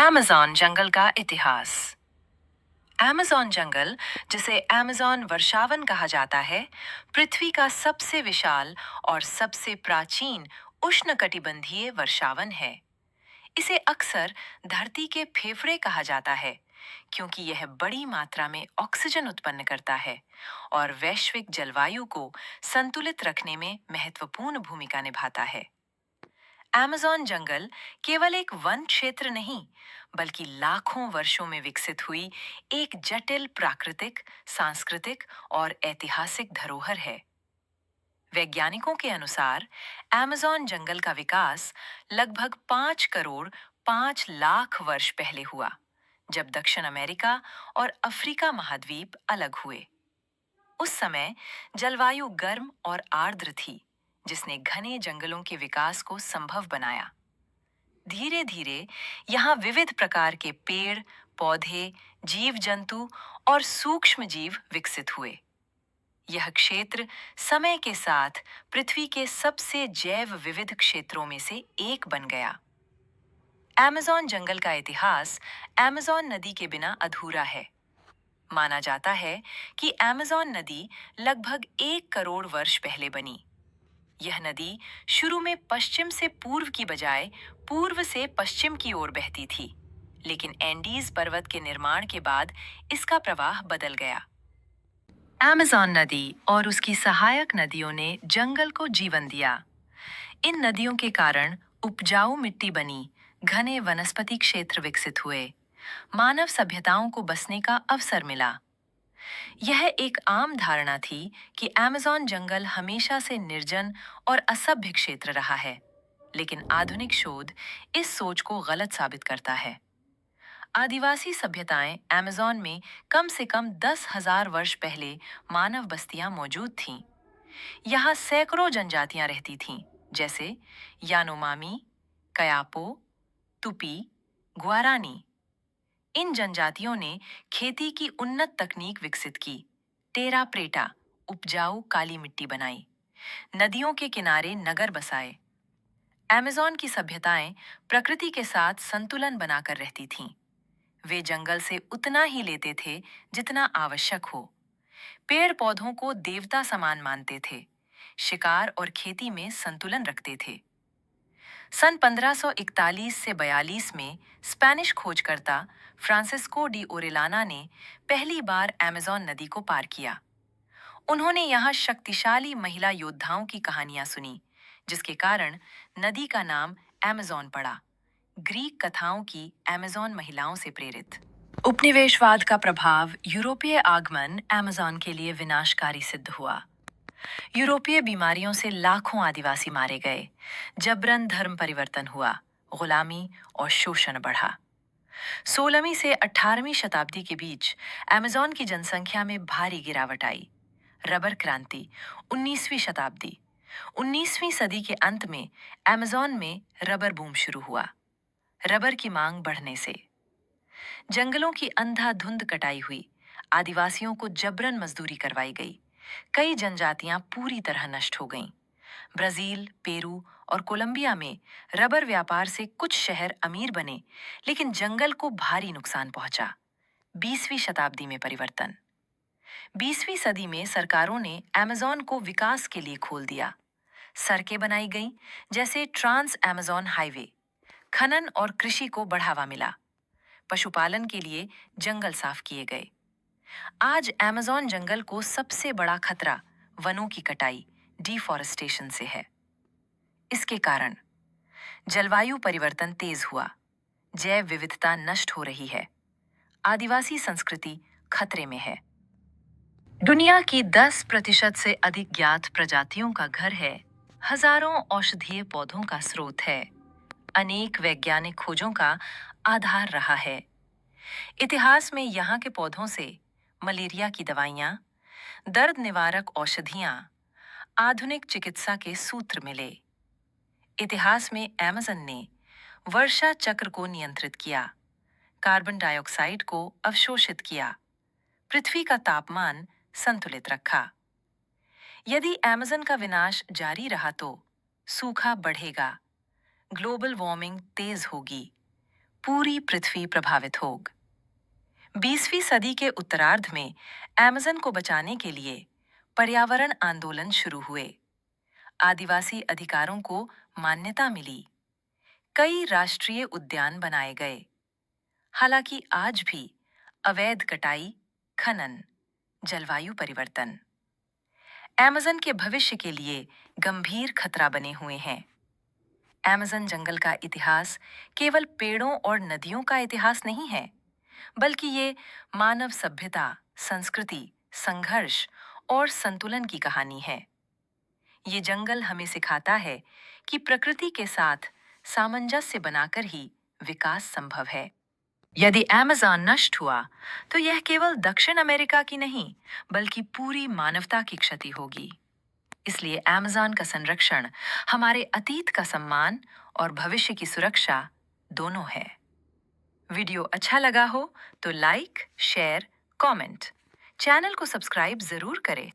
Amazon जंगल का इतिहास। Amazon जंगल, जिसे अमेज़न वर्षावन कहा जाता है, पृथ्वी का सबसे विशाल और सबसे प्राचीन उष्णकटिबंधीय वर्षावन है। इसे अक्सर धरती के फेफड़े कहा जाता है, क्योंकि यह बड़ी मात्रा में ऑक्सीजन उत्पन्न करता है और वैश्विक जलवायु को संतुलित रखने में महत्वपूर्ण भूमिका निभाता है। अमेज़न जंगल केवल एक वन क्षेत्र नहीं, बल्कि लाखों वर्षों में विकसित हुई एक जटिल प्राकृतिक, सांस्कृतिक और ऐतिहासिक धरोहर है। वैज्ञानिकों के अनुसार अमेज़न जंगल का विकास लगभग 5 करोड़ 5 लाख वर्ष पहले हुआ, जब दक्षिण अमेरिका और अफ्रीका महाद्वीप अलग हुए। उस समय जलवायु गर्म और आर्द्र थी, जिसने घने जंगलों के विकास को संभव बनाया। धीरे धीरे यहाँ विविध प्रकार के पेड़, पौधे, जीव जंतु और सूक्ष्म जीव विकसित हुए। यह क्षेत्र समय के साथ पृथ्वी के सबसे जैव विविध क्षेत्रों में से एक बन गया। अमेज़न जंगल का इतिहास अमेज़न नदी के बिना अधूरा है। माना जाता है कि अमेज़न नदी लगभग 1 करोड़ वर्ष पहले बनी। यह नदी शुरू में पश्चिम से पूर्व की बजाय पूर्व से पश्चिम की ओर बहती थी, लेकिन एंडीज पर्वत के निर्माण के बाद इसका प्रवाह बदल गया। अमेज़न नदी और उसकी सहायक नदियों ने जंगल को जीवन दिया। इन नदियों के कारण उपजाऊ मिट्टी बनी, घने वनस्पति क्षेत्र विकसित हुए, मानव सभ्यताओं को बसने का अवसर मिला। यह एक आम धारणा थी कि अमेज़न जंगल हमेशा से निर्जन और असभ्य क्षेत्र रहा है, लेकिन आधुनिक शोध इस सोच को गलत साबित करता है। आदिवासी सभ्यताएं अमेज़न में कम से कम 10,000 वर्ष पहले मानव बस्तियां मौजूद थीं। यहाँ सैकड़ों जनजातियां रहती थीं, जैसे यानोमामी, कयापो, तुपी, गुआरानी। इन जनजातियों ने खेती की उन्नत तकनीक विकसित की, टेरा प्रेटा, उपजाऊ काली मिट्टी बनाई, नदियों के किनारे नगर बसाए। अमेज़न की सभ्यताएं प्रकृति के साथ संतुलन बनाकर रहती थीं। वे जंगल से उतना ही लेते थे जितना आवश्यक हो। पेड़ पौधों को देवता समान मानते थे, शिकार और खेती में संतुलन रखते थे। सन 1541 से 42 में स्पेनिश खोजकर्ता फ्रांसिस्को डी ओरेलाना ने पहली बार अमेज़न नदी को पार किया। उन्होंने यहाँ शक्तिशाली महिला योद्धाओं की कहानियां सुनी, जिसके कारण नदी का नाम अमेज़न पड़ा, ग्रीक कथाओं की अमेज़न महिलाओं से प्रेरित। उपनिवेशवाद का प्रभाव यूरोपीय आगमन अमेज़न के लिए विनाशकारी सिद्ध हुआ। यूरोपीय बीमारियों से लाखों आदिवासी मारे गए, जबरन धर्म परिवर्तन हुआ, गुलामी और शोषण बढ़ा। 16वीं से 18वीं शताब्दी के बीच अमेज़न की जनसंख्या में भारी गिरावट आई। रबर क्रांति 19वीं शताब्दी 19वीं सदी के अंत में अमेज़न में रबर बूम शुरू हुआ। रबर की मांग बढ़ने से जंगलों की अंधाधुंध कटाई हुई, आदिवासियों को जबरन मजदूरी करवाई गई, कई जनजातियां पूरी तरह नष्ट हो गईं। ब्राजील, पेरू और कोलंबिया में रबर व्यापार से कुछ शहर अमीर बने, लेकिन जंगल को भारी नुकसान पहुंचा। 20वीं शताब्दी में परिवर्तन 20वीं सदी में सरकारों ने अमेज़न को विकास के लिए खोल दिया। सड़कें बनाई गईं, जैसे ट्रांस अमेज़न हाईवे। खनन और कृषि को बढ़ावा मिला। पशुपालन के लिए जंगल साफ किए गए। आज अमेज़न जंगल को सबसे बड़ा खतरा वनों की कटाई, डिफॉरेस्टेशन से है। इसके कारण जलवायु परिवर्तन तेज हुआ, जैव विविधता नष्ट हो रही है, आदिवासी संस्कृति खतरे में है। दुनिया की 10% से अधिक ज्ञात प्रजातियों का घर है, हजारों औषधीय पौधों का स्रोत है, अनेक वैज्ञानिक खोजों का आधार रहा है। इतिहास में यहाँ के पौधों से मलेरिया की दवाइयाँ, दर्द निवारक औषधियाँ, आधुनिक चिकित्सा के सूत्र मिले। इतिहास में अमेज़न ने वर्षा चक्र को नियंत्रित किया, कार्बन डाइऑक्साइड को अवशोषित किया, पृथ्वी का तापमान संतुलित रखा। यदि अमेज़न का विनाश जारी रहा तो सूखा बढ़ेगा, ग्लोबल वार्मिंग तेज होगी, पूरी पृथ्वी प्रभावित होगी। 20वीं सदी के उत्तरार्ध में अमेज़न को बचाने के लिए पर्यावरण आंदोलन शुरू हुए। आदिवासी अधिकारों को मान्यता मिली। कई राष्ट्रीय उद्यान बनाए गए। हालांकि आज भी अवैध कटाई, खनन, जलवायु परिवर्तन अमेज़न के भविष्य के लिए गंभीर खतरा बने हुए हैं। अमेज़न जंगल का इतिहास केवल पेड़ों और नदियों का इतिहास नहीं है, बल्कि ये मानव सभ्यता, संस्कृति, संघर्ष और संतुलन की कहानी है। ये जंगल हमें सिखाता है कि प्रकृति के साथ सामंजस्य बनाकर ही विकास संभव है। यदि अमेज़न नष्ट हुआ, तो यह केवल दक्षिण अमेरिका की नहीं, बल्कि पूरी मानवता की क्षति होगी। इसलिए अमेज़न का संरक्षण हमारे अतीत का सम्मान और भविष्य की सुरक्षा दोनों है। वीडियो अच्छा लगा हो तो लाइक, शेयर, कमेंट, चैनल को सब्सक्राइब जरूर करें।